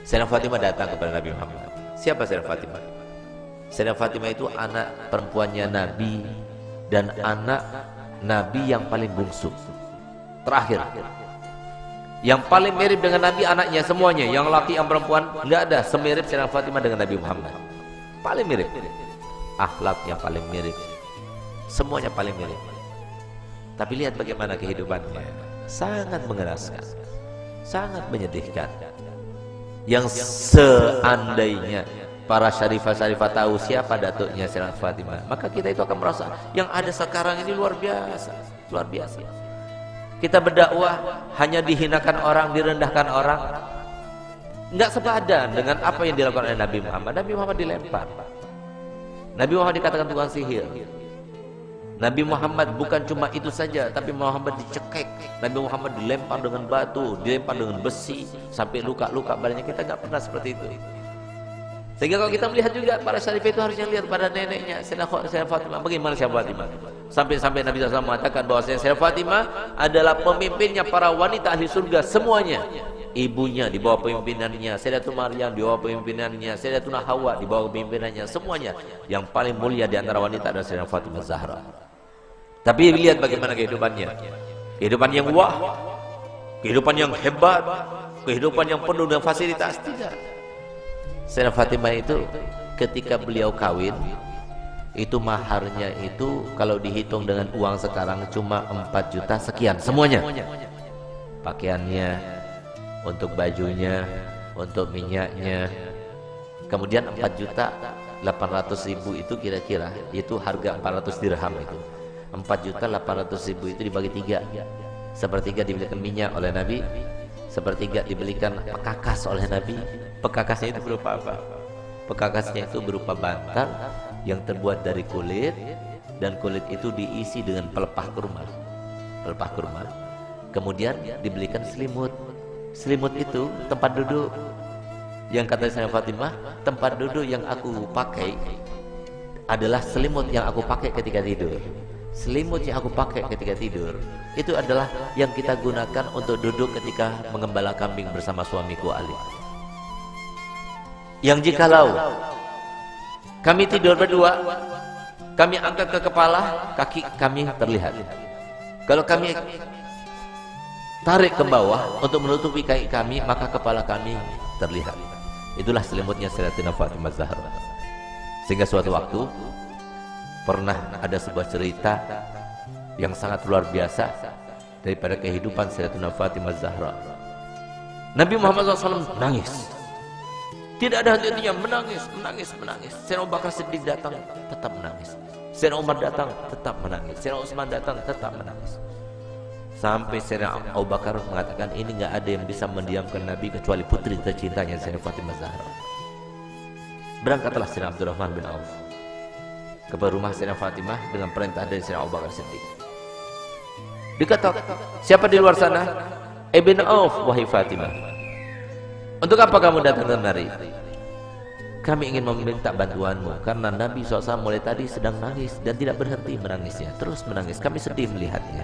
Sayyidah Fatimah datang kepada Nabi Muhammad. Siapa Sayyidah Fatimah? Sayyidah Fatimah itu anak perempuannya Nabi dan anak Nabi yang paling bungsu, terakhir. Yang paling mirip dengan Nabi anaknya semuanya, yang laki yang perempuan nggak ada semirip Sayyidah Fatimah dengan Nabi Muhammad. Paling mirip, akhlak yang paling mirip, semuanya paling mirip. Tapi lihat bagaimana kehidupannya, sangat mengenaskan, sangat menyedihkan. Yang seandainya para syarifah-syarifah tahu siapa datuknya Sayyidah Fatimah, maka kita itu akan merasa yang ada sekarang ini luar biasa, luar biasa. Kita berdakwah hanya dihinakan orang, direndahkan orang, nggak sepadan dengan apa yang dilakukan oleh Nabi Muhammad. Nabi Muhammad dilempar, Nabi Muhammad dikatakan tukang sihir. Nabi Muhammad bukan cuma itu saja, tapi Muhammad dicekek. Nabi Muhammad dilempar dengan batu, dilempar dengan besi, sampai luka-luka badannya. Kita nggak pernah seperti itu. Sehingga kalau kita melihat juga para syarifah itu harusnya lihat pada neneknya Sayyidah Fatimah. Bagaimana Sayyidah Fatimah? Sampai Nabi SAW mengatakan bahwa Sayyidah Fatimah adalah pemimpinnya para wanita ahli surga semuanya. Ibunya di bawah pemimpinannya, Sayyidatuna Maryam di bawah pemimpinannya, Sayyidatuna Hawa di bawah pemimpinannya, semuanya. Yang paling mulia di antara wanita adalah Sayyidah Fatimah Zahra. Tapi lihat bagaimana kehidupannya. Kehidupan yang wah, kehidupan yang hebat, kehidupan yang penuh dengan fasilitas. Tidak. Sayyidah Fatimah itu ketika beliau kawin, itu maharnya itu kalau dihitung dengan uang sekarang cuma 4 juta sekian semuanya. Pakaiannya, untuk bajunya, untuk minyaknya. Kemudian 4.800.000 itu kira-kira itu harga 400 dirham itu. 4.800.000 itu dibagi 3. Sepertiga dibelikan minyak oleh Nabi, sepertiga dibelikan pekakas oleh Nabi. Pekakasnya itu berupa apa? Pekakasnya itu berupa bantal yang terbuat dari kulit, dan kulit itu diisi dengan pelepah kurma. Pelepah kurma. Kemudian dibelikan selimut. Selimut itu tempat duduk. Yang kata Sayyidah Fatimah, tempat duduk yang aku pakai adalah selimut yang aku pakai ketika tidur. Selimut yang aku pakai ketika tidur itu adalah yang kita gunakan untuk duduk ketika mengembala kambing bersama suamiku Ali. Yang jikalau kami tidur berdua, kami angkat ke kepala, kaki kami terlihat. Kalau kami tarik ke bawah untuk menutupi kaki kami, maka kepala kami terlihat. Itulah selimutnya Sayyidatina Fatimah Zahra. Sehingga suatu waktu pernah ada sebuah cerita yang sangat luar biasa daripada kehidupan Sayyidatina Fatimah Zahra. Nabi Muhammad SAW menangis, tidak ada henti-hentinya, menangis. Sayyidina Abu Bakar Siddiq datang, tetap menangis. Sayyidina Umar datang, tetap menangis. Sayyidina Utsman datang, tetap menangis. Sampai Sayyidina Abu Bakar mengatakan, ini nggak ada yang bisa mendiamkan Nabi kecuali putri tercintanya Sayyidatina Fatimah Zahra. Berangkatlah Sayyidina Abdurrahman bin Auf ke rumah Sayyidatina Fatimah dengan perintah dari Sayyidina Abu Bakar Siddiq. Diketok, siapa di luar sana? Ibn Auf, wahai Fatimah. Untuk apa kamu datang kemari? Kami ingin meminta bantuanmu karena Nabi SAW mulai tadi sedang nangis dan tidak berhenti menangisnya, terus menangis. Kami sedih melihatnya.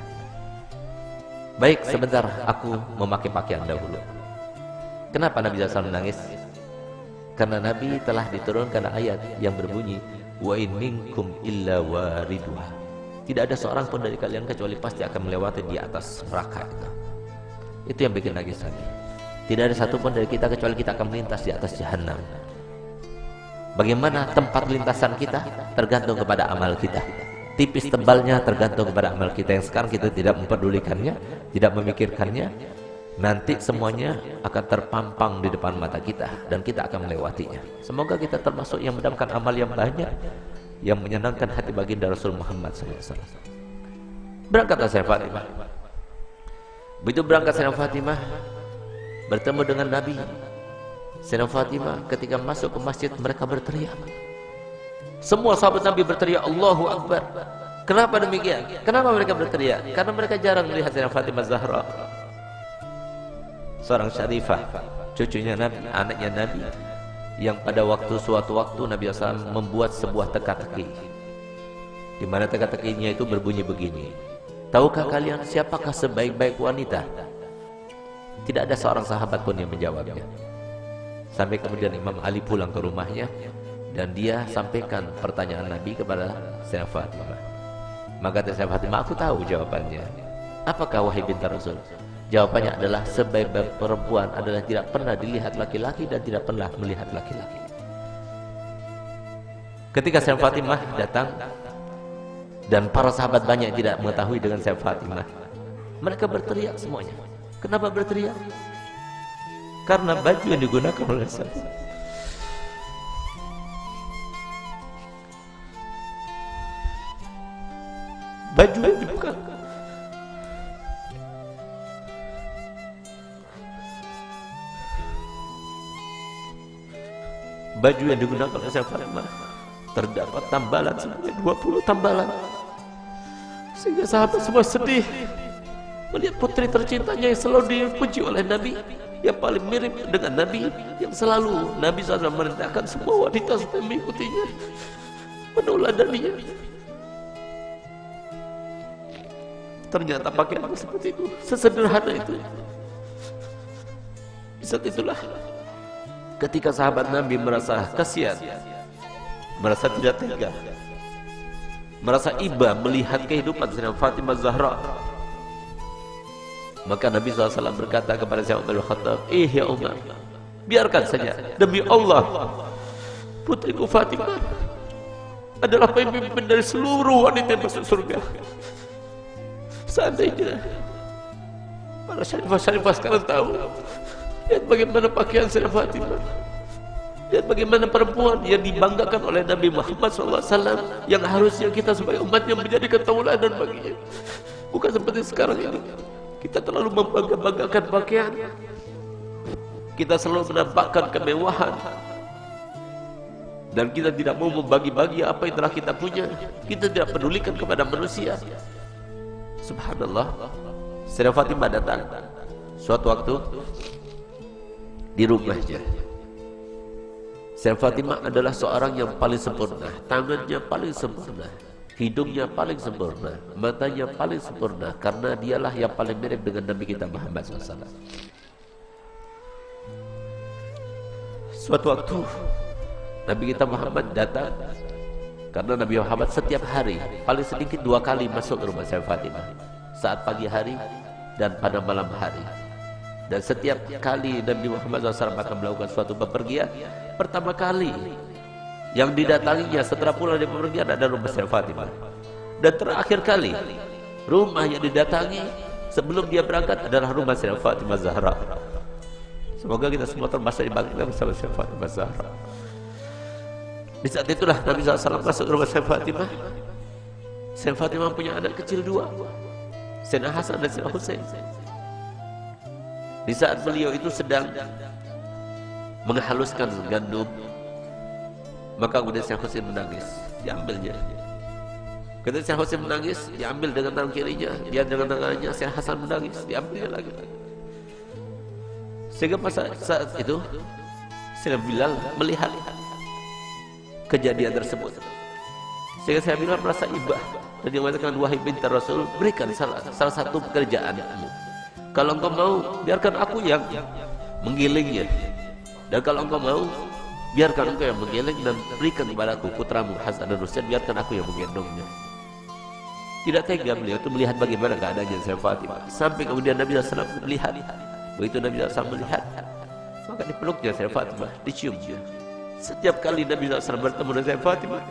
Baik, sebentar, aku memakai pakaian dahulu. Kenapa Nabi SAW menangis? Karena Nabi telah diturunkan ayat yang berbunyi, wa in minkum illa wariduha. Tidak ada seorang pun dari kalian kecuali pasti akan melewati di atas neraka itu. Itu yang bikin nangis Nabi. Tidak ada satupun dari kita kecuali kita akan melintas di atas jahanam. Bagaimana tempat lintasan kita tergantung kepada amal kita. Tipis tebalnya tergantung kepada amal kita. Yang sekarang kita tidak memperdulikannya, tidak memikirkannya, nanti semuanya akan terpampang di depan mata kita dan kita akan melewatinya. Semoga kita termasuk yang mendapatkan amal yang banyak, yang menyenangkan hati baginda Rasul Muhammad SAW. Berangkatlah Sayyidah Fatimah. Begitu berangkat Sayyidah Fatimah bertemu dengan Nabi. Sayyidah Fatimah ketika masuk ke masjid, mereka berteriak. Semua sahabat Nabi berteriak Allahu Akbar. Kenapa demikian? Kenapa mereka berteriak? Karena mereka jarang melihat Sayyidah Fatimah Zahra, seorang syarifah, cucunya Nabi, anaknya Nabi, yang pada suatu waktu Nabi SAW membuat sebuah teka-teki, di mana teka-tekinya itu berbunyi begini. Tahukah kalian siapakah sebaik-baik wanita? Tidak ada seorang sahabat pun yang menjawabnya. Sampai kemudian Imam Ali pulang ke rumahnya dan dia sampaikan pertanyaan Nabi kepada Sayyidah Fatimah. Maka Sayyidah Fatimah, aku tahu jawabannya. Apakah wahai binti Rasul? Jawabannya adalah sebaik-baik perempuan adalah tidak pernah dilihat laki-laki dan tidak pernah melihat laki-laki. Ketika Sayyidah Fatimah datang dan para sahabat banyak tidak mengetahui dengan Sayyidah Fatimah, mereka berteriak semuanya. Kenapa berteriak? Karena baju yang digunakan oleh Sayyidah baju yang dibuka baju yang digunakan oleh Sayyidah Fatimah terdapat tambalan sebanyak 20 tambalan, sehingga sahabat semua sedih melihat putri tercintanya yang selalu dipuji oleh Nabi, yang paling mirip dengan Nabi, yang selalu Nabi SAW merintahkan semua wanita supaya mengikutinya, meneladaninya. Ternyata pakaiannya seperti itu, sesederhana itu. Di saat itulah ketika sahabat Nabi merasa kasihan, merasa tidak tega, merasa iba melihat kehidupan Sayyidah Fatimah Zahra, maka Nabi SAW berkata kepada Sayyidina Umar bin Khattab, ya Umar, biarkan saja, demi Allah putriku Fatimah adalah pemimpin dari seluruh wanita yang masuk surga. Seandainya para syarifah sekarang tahu, lihat bagaimana pakaian Sayyidah Fatimah, lihat bagaimana perempuan yang dibanggakan oleh Nabi Muhammad SAW, yang harusnya kita sebagai umatnya menjadikan tauladan baginya. Bukan seperti sekarang ini, kita terlalu membangga-banggakan pakaian, kita selalu menampakkan kemewahan, dan kita tidak mau membagi-bagi apa yang telah kita punya. Kita tidak pedulikan kepada manusia. Subhanallah, Sayyidah Fatimah datang suatu waktu di rumahnya. Sayyidah Fatimah adalah seorang yang paling sempurna, tangannya paling sempurna, hidungnya paling sempurna, matanya paling sempurna, karena dialah yang paling mirip dengan Nabi kita Muhammad SAW. Suatu waktu Nabi kita Muhammad datang, karena Nabi Muhammad setiap hari paling sedikit 2 kali masuk ke rumah Sayyidah Fatimah, saat pagi hari dan pada malam hari. Dan setiap kali Nabi Muhammad SAW akan melakukan suatu bepergian, pertama kali yang didatanginya setelah pulang dari bepergian adalah rumah Sayyidah Fatimah. Dan terakhir kali rumah yang didatangi sebelum dia berangkat adalah rumah Sayyidah Fatimah Zahra. Semoga kita semua termasuk dibangkitkan bersama Sayyidah Fatimah Zahra. Di saat itulah Nabi SAW masuk ke rumah Sayyidah Fatimah. Sayyidah Fatimah punya anak kecil 2, Sayyidina Hasan dan Sayyidina Husain. Di saat beliau itu sedang menghaluskan gandum, maka kemudian Sayyidina Husain menangis, diambilnya. Ketika Sayyidina Husain menangis, diambil dengan tangan kirinya, dia dengan tangannya. Sayyidina Hasan menangis, diambilnya lagi. Sehingga pada saat itu Sayyidina Bilal melihat kejadian tersebut, sehingga saya bilang merasa ibah dan dia mengatakan, wahai binti Rasul, berikan salah satu pekerjaanmu. Kalau engkau mau, biarkan aku yang menggilingnya, dan kalau engkau mau, biarkan engkau yang menggiling dan berikan kepadaku putramu Hasan dan Husain, biarkan aku yang menggendongnya. Tidak tega beliau itu melihat bagaimana keadaannya Sayyidah Fatimah, sampai kemudian Nabi SAW melihat. Begitu Nabi SAW melihat, maka dipeluknya Sayyidah Fatimah, diciumnya. Setiap kali Nabi SAW bertemu dengan Sayyidah Fatimah,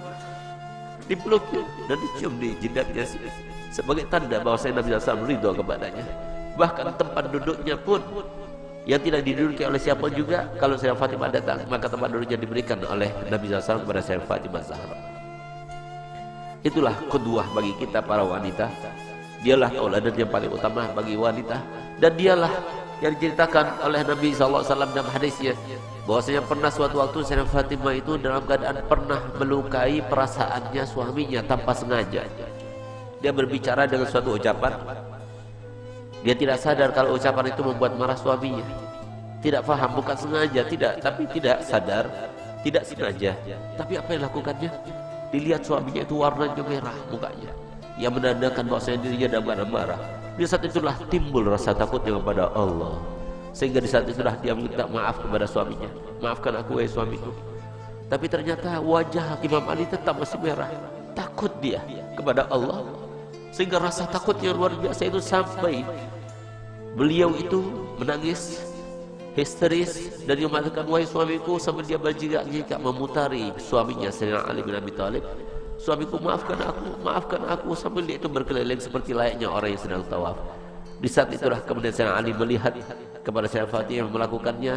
dipeluknya dan dicium di jidatnya sebagai tanda bahwa Nabi SAW ridho kepadanya. Bahkan tempat duduknya pun yang tidak diduduki oleh siapa juga, kalau Sayyidah Fatimah datang, maka tempat duduknya diberikan oleh Nabi SAW kepada Sayyidah Fatimah Zahra. Itulah qudwah bagi kita para wanita. Dialah tauladan yang paling utama bagi wanita, dan dialah yang diceritakan oleh Nabi SAW dalam hadisnya, bahwasanya pernah suatu waktu Sayyidah Fatimah itu dalam keadaan pernah melukai perasaannya suaminya tanpa sengaja. Dia berbicara dengan suatu ucapan, dia tidak sadar kalau ucapan itu membuat marah suaminya. Tidak faham, bukan sengaja, tapi tidak sadar, tidak sengaja. Tapi apa yang lakukannya? Dilihat suaminya itu warnanya merah mukanya, yang menandakan bahwasanya dirinya dalam keadaan marah. Di saat itulah timbul rasa takutnya kepada Allah. Sehingga di saat itulah dia minta maaf kepada suaminya. Maafkan aku wahai suamiku. Tapi ternyata wajah Imam Ali tetap masih merah. Takut dia kepada Allah. Sehingga rasa takutnya luar biasa itu sampai beliau itu menangis histeris dan dia mengatakan, wahai suamiku, sambil dia berjingak-jingak memutari suaminya Sayyidina Ali bin Abi Thalib. Suamiku, maafkan aku, sambil dia itu berkeliling seperti layaknya orang yang sedang tawaf. Di saat itulah kemudian Sayyidina Ali melihat kepada Sayyidina Fatimah yang melakukannya.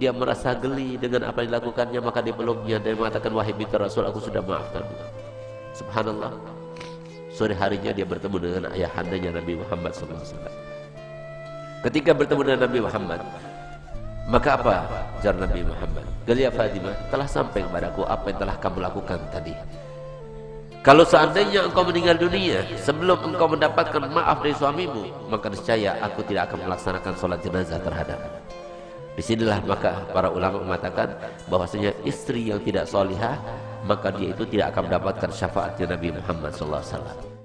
Dia merasa geli dengan apa yang dilakukannya, maka dia peluknya dan mengatakan, wahai binti Rasul, aku sudah maafkanmu. Subhanallah. Sore harinya dia bertemu dengan ayahandanya Nabi Muhammad SAW. Ketika bertemu dengan Nabi Muhammad, maka apa jar Nabi Muhammad? Qala ya Fatimah, telah sampai kepadaku apa yang telah kamu lakukan tadi. Kalau seandainya engkau meninggal dunia sebelum engkau mendapatkan maaf dari suamimu, maka niscaya aku tidak akan melaksanakan sholat jenazah terhadapmu. Disinilah maka para ulama mengatakan bahwasanya istri yang tidak solihah, maka dia itu tidak akan mendapatkan syafaatnya Nabi Muhammad SAW.